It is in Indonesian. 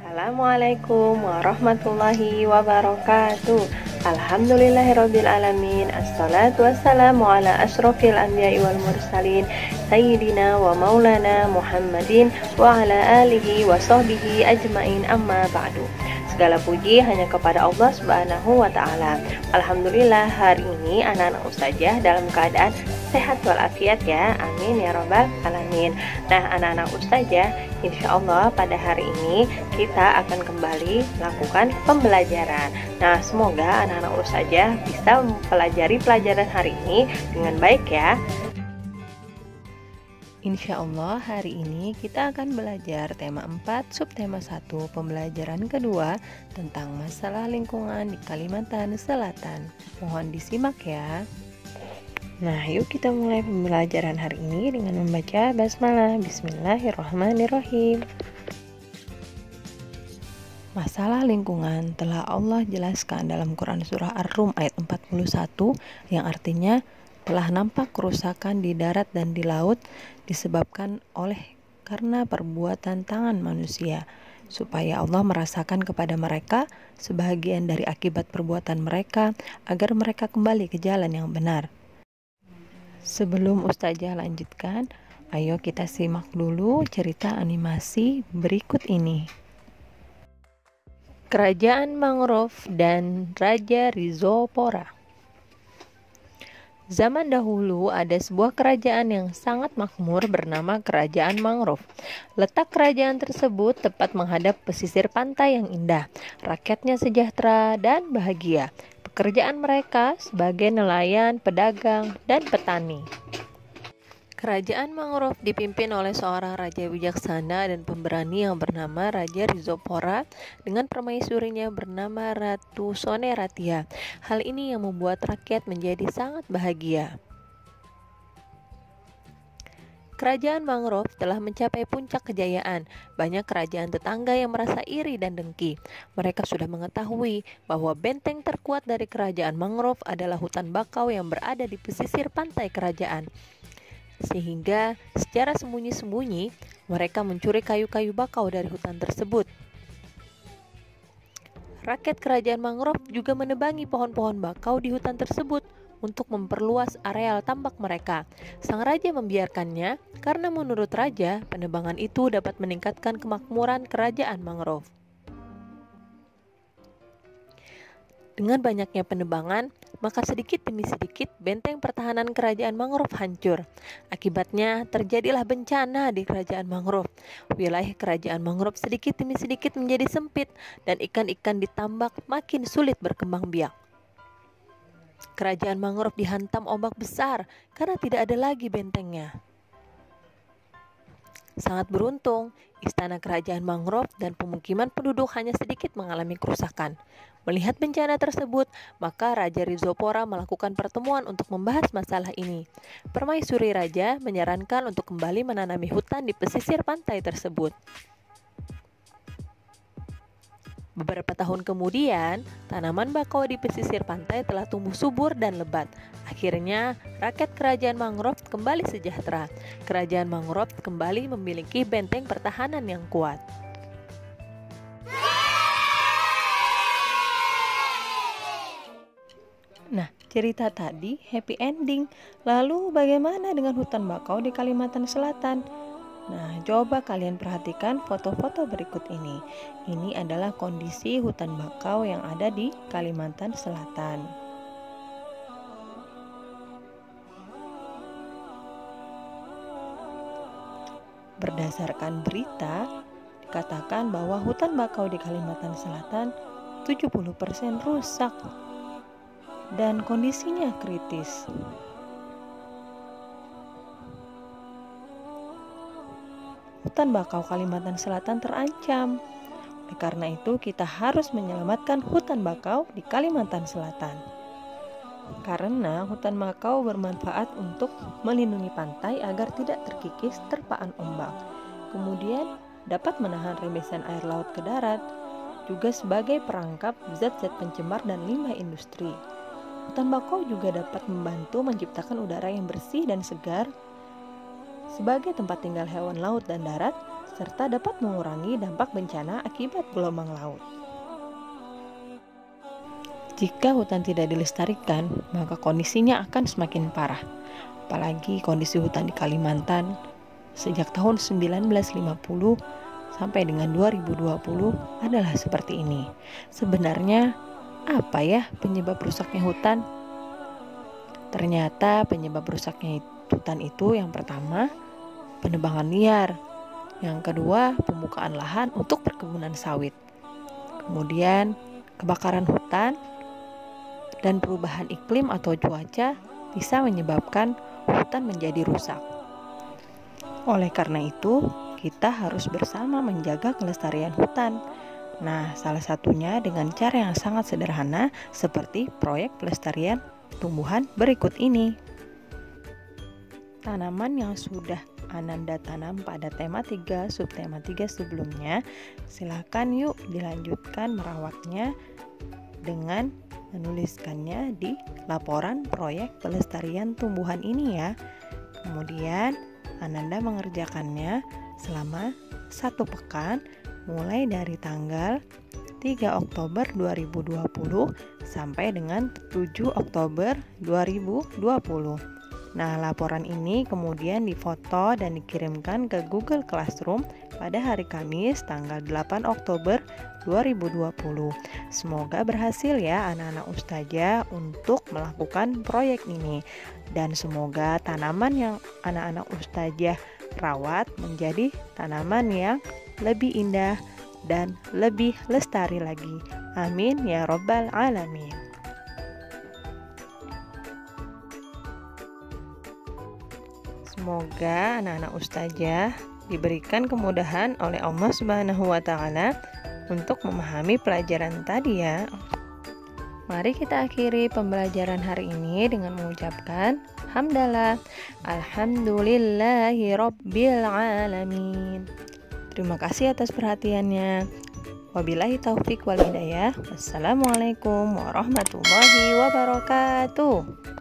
Assalamualaikum warahmatullahi wabarakatuh. Alhamdulillahirabbil alamin. Assalatu wassalamu ala asyrofil anbiya'i wal mursalin sayyidina wa maulana Muhammadin wa ala alihi wa sahbihi ajmain, amma ba'du. Segala puji hanya kepada Allah Subhanahu wa ta'ala. Alhamdulillah, hari ini anak-anak ustazah dalam keadaan sehat walafiat ya. Amin ya rabbal alamin. Nah, anak-anak ustazah, insya Allah pada hari ini kita akan kembali melakukan pembelajaran. Nah, semoga anak-anak ustazah bisa mempelajari pelajaran hari ini dengan baik ya. Insya Allah hari ini kita akan belajar tema 4, subtema 1, pembelajaran kedua tentang masalah lingkungan di Kalimantan Selatan. Mohon disimak ya. Nah, yuk kita mulai pembelajaran hari ini dengan membaca basmalah. Bismillahirrahmanirrahim. Masalah lingkungan telah Allah jelaskan dalam Quran Surah Ar-Rum ayat 41 yang artinya telah nampak kerusakan di darat dan di laut disebabkan karena perbuatan tangan manusia, supaya Allah merasakan kepada mereka sebahagian dari akibat perbuatan mereka agar mereka kembali ke jalan yang benar. Sebelum Ustazah lanjutkan, ayo kita simak dulu cerita animasi berikut ini. Kerajaan Mangrove dan Raja Rhizopora. Zaman dahulu ada sebuah kerajaan yang sangat makmur bernama Kerajaan Mangrove. Letak kerajaan tersebut tepat menghadap pesisir pantai yang indah. Rakyatnya sejahtera dan bahagia. Pekerjaan mereka sebagai nelayan, pedagang, dan petani. Kerajaan Mangrove dipimpin oleh seorang raja bijaksana dan pemberani yang bernama Raja Rhizopora dengan permaisurinya bernama Ratu Soneratia. Hal ini yang membuat rakyat menjadi sangat bahagia. Kerajaan Mangrove telah mencapai puncak kejayaan. Banyak kerajaan tetangga yang merasa iri dan dengki. Mereka sudah mengetahui bahwa benteng terkuat dari Kerajaan Mangrove adalah hutan bakau yang berada di pesisir pantai kerajaan. Sehingga secara sembunyi-sembunyi mereka mencuri kayu-kayu bakau dari hutan tersebut. Rakyat Kerajaan Mangrove juga menebangi pohon-pohon bakau di hutan tersebut untuk memperluas areal tambak mereka. Sang raja membiarkannya karena menurut raja penebangan itu dapat meningkatkan kemakmuran Kerajaan Mangrove. Dengan banyaknya penebangan, maka sedikit demi sedikit benteng pertahanan Kerajaan Mangrove hancur. Akibatnya terjadilah bencana di Kerajaan Mangrove. Wilayah Kerajaan Mangrove sedikit demi sedikit menjadi sempit dan ikan-ikan di tambak makin sulit berkembang biak. Kerajaan Mangrove dihantam ombak besar karena tidak ada lagi bentengnya. Sangat beruntung, istana Kerajaan Mangrove dan pemukiman penduduk hanya sedikit mengalami kerusakan. Melihat bencana tersebut, maka Raja Rhizopora melakukan pertemuan untuk membahas masalah ini. Permaisuri Raja menyarankan untuk kembali menanami hutan di pesisir pantai tersebut. Beberapa tahun kemudian, tanaman bakau di pesisir pantai telah tumbuh subur dan lebat. Akhirnya, rakyat Kerajaan Mangrove kembali sejahtera. Kerajaan Mangrove kembali memiliki benteng pertahanan yang kuat. Nah, cerita tadi happy ending. Lalu bagaimana dengan hutan bakau di Kalimantan Selatan? Nah, coba kalian perhatikan foto-foto berikut ini. Ini adalah kondisi hutan bakau yang ada di Kalimantan Selatan. Berdasarkan berita, dikatakan bahwa hutan bakau di Kalimantan Selatan 70% rusak dan kondisinya kritis. Hutan bakau Kalimantan Selatan terancam. Oleh karena itu, kita harus menyelamatkan hutan bakau di Kalimantan Selatan. Karena hutan bakau bermanfaat untuk melindungi pantai agar tidak terkikis terpaan ombak. Kemudian dapat menahan rembesan air laut ke darat, juga sebagai perangkap zat-zat pencemar dan limbah industri. Hutan bakau juga dapat membantu menciptakan udara yang bersih dan segar sebagai tempat tinggal hewan laut dan darat, serta dapat mengurangi dampak bencana akibat gelombang laut. Jika hutan tidak dilestarikan, maka kondisinya akan semakin parah. Apalagi kondisi hutan di Kalimantan sejak tahun 1950 sampai dengan 2020 adalah seperti ini. Sebenarnya apa ya penyebab rusaknya hutan? Ternyata penyebab rusaknya hutan itu yang pertama, penebangan liar. Yang kedua, pembukaan lahan untuk perkebunan sawit. Kemudian, kebakaran hutan dan perubahan iklim atau cuaca bisa menyebabkan hutan menjadi rusak. Oleh karena itu, kita harus bersama menjaga kelestarian hutan. Nah, salah satunya dengan cara yang sangat sederhana seperti proyek pelestarian tumbuhan berikut ini. Tanaman yang sudah Ananda tanam pada tema 3, subtema 3 sebelumnya, silakan yuk dilanjutkan merawatnya dengan menuliskannya di laporan proyek pelestarian tumbuhan ini ya. Kemudian Ananda mengerjakannya selama 1 pekan mulai dari tanggal 3 Oktober 2020 sampai dengan 7 Oktober 2020. Nah, laporan ini kemudian difoto dan dikirimkan ke Google Classroom pada hari Kamis tanggal 8 Oktober 2020. Semoga berhasil ya anak-anak Ustazah untuk melakukan proyek ini. Dan semoga tanaman yang anak-anak Ustazah rawat menjadi tanaman yang lebih indah dan lebih lestari lagi. Amin ya Rabbal Alamin. Semoga anak-anak Ustazah diberikan kemudahan oleh Allah Subhanahu wa Ta'ala untuk memahami pelajaran tadi ya. Mari kita akhiri pembelajaran hari ini dengan mengucapkan hamdalah, alhamdulillahi rabbil alamin. Terima kasih atas perhatiannya. Wabillahi taufik wal hidayah. Wassalamualaikum warahmatullahi wabarakatuh.